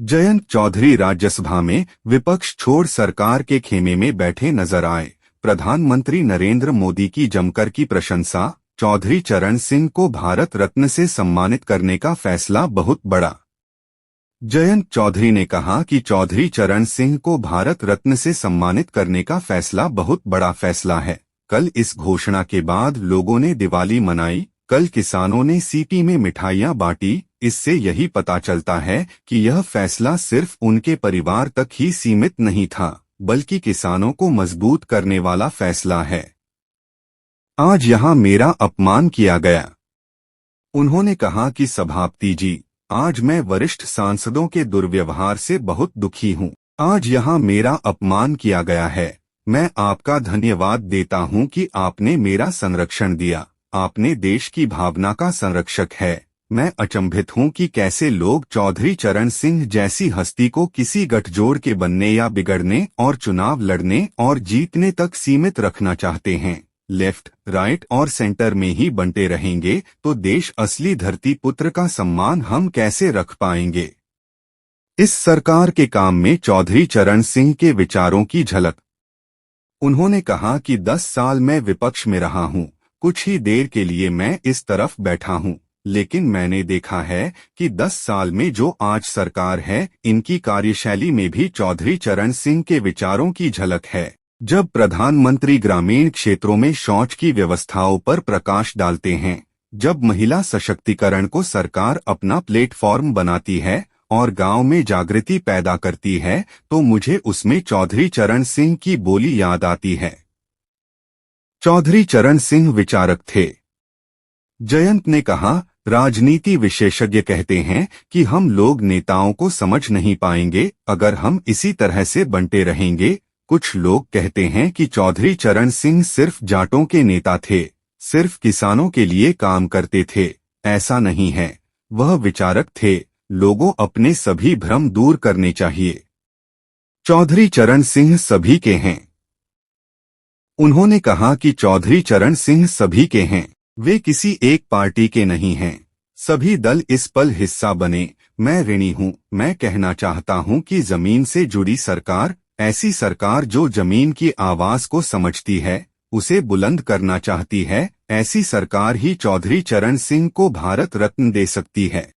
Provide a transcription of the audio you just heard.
जयंत चौधरी राज्यसभा में विपक्ष छोड़ सरकार के खेमे में बैठे नजर आए। प्रधानमंत्री नरेंद्र मोदी की जमकर की प्रशंसा। चौधरी चरण सिंह को भारत रत्न से सम्मानित करने का फैसला बहुत बड़ा। जयंत चौधरी ने कहा कि चौधरी चरण सिंह को भारत रत्न से सम्मानित करने का फैसला बहुत बड़ा फैसला है। कल इस घोषणा के बाद लोगों ने दिवाली मनाई। कल किसानों ने सीटी में मिठाइयां बांटी। इससे यही पता चलता है कि यह फैसला सिर्फ उनके परिवार तक ही सीमित नहीं था, बल्कि किसानों को मजबूत करने वाला फैसला है। आज यहां मेरा अपमान किया गया। उन्होंने कहा कि सभापति जी, आज मैं वरिष्ठ सांसदों के दुर्व्यवहार से बहुत दुखी हूं। आज यहां मेरा अपमान किया गया है। मैं आपका धन्यवाद देता हूं कि आपने मेरा संरक्षण दिया। आपने देश की भावना का संरक्षक है। मैं अचंभित हूं कि कैसे लोग चौधरी चरण सिंह जैसी हस्ती को किसी गठजोड़ के बनने या बिगड़ने और चुनाव लड़ने और जीतने तक सीमित रखना चाहते हैं। लेफ्ट, राइट और सेंटर में ही बंटे रहेंगे तो देश असली धरती पुत्र का सम्मान हम कैसे रख पाएंगे। इस सरकार के काम में चौधरी चरण सिंह के विचारों की झलक। उन्होंने कहा कि 10 साल मैं विपक्ष में रहा हूं। कुछ ही देर के लिए मैं इस तरफ बैठा हूं, लेकिन मैंने देखा है कि 10 साल में जो आज सरकार है, इनकी कार्यशैली में भी चौधरी चरण सिंह के विचारों की झलक है। जब प्रधानमंत्री ग्रामीण क्षेत्रों में शौच की व्यवस्थाओं पर प्रकाश डालते हैं, जब महिला सशक्तिकरण को सरकार अपना प्लेटफॉर्म बनाती है और गांव में जागृति पैदा करती है, तो मुझे उसमें चौधरी चरण सिंह की बोली याद आती है। चौधरी चरण सिंह विचारक थे। जयंत ने कहा, राजनीति विशेषज्ञ कहते हैं कि हम लोग नेताओं को समझ नहीं पाएंगे अगर हम इसी तरह से बंटे रहेंगे। कुछ लोग कहते हैं कि चौधरी चरण सिंह सिर्फ जाटों के नेता थे, सिर्फ किसानों के लिए काम करते थे। ऐसा नहीं है, वह विचारक थे। लोगों अपने सभी भ्रम दूर करने चाहिए। चौधरी चरण सिंह सभी के हैं। उन्होंने कहा कि चौधरी चरण सिंह सभी के हैं, वे किसी एक पार्टी के नहीं हैं। सभी दल इस पल हिस्सा बने। मैं ऋणी हूं। मैं कहना चाहता हूं कि जमीन से जुड़ी सरकार, ऐसी सरकार जो जमीन की आवाज को समझती है, उसे बुलंद करना चाहती है, ऐसी सरकार ही चौधरी चरण सिंह को भारत रत्न दे सकती है।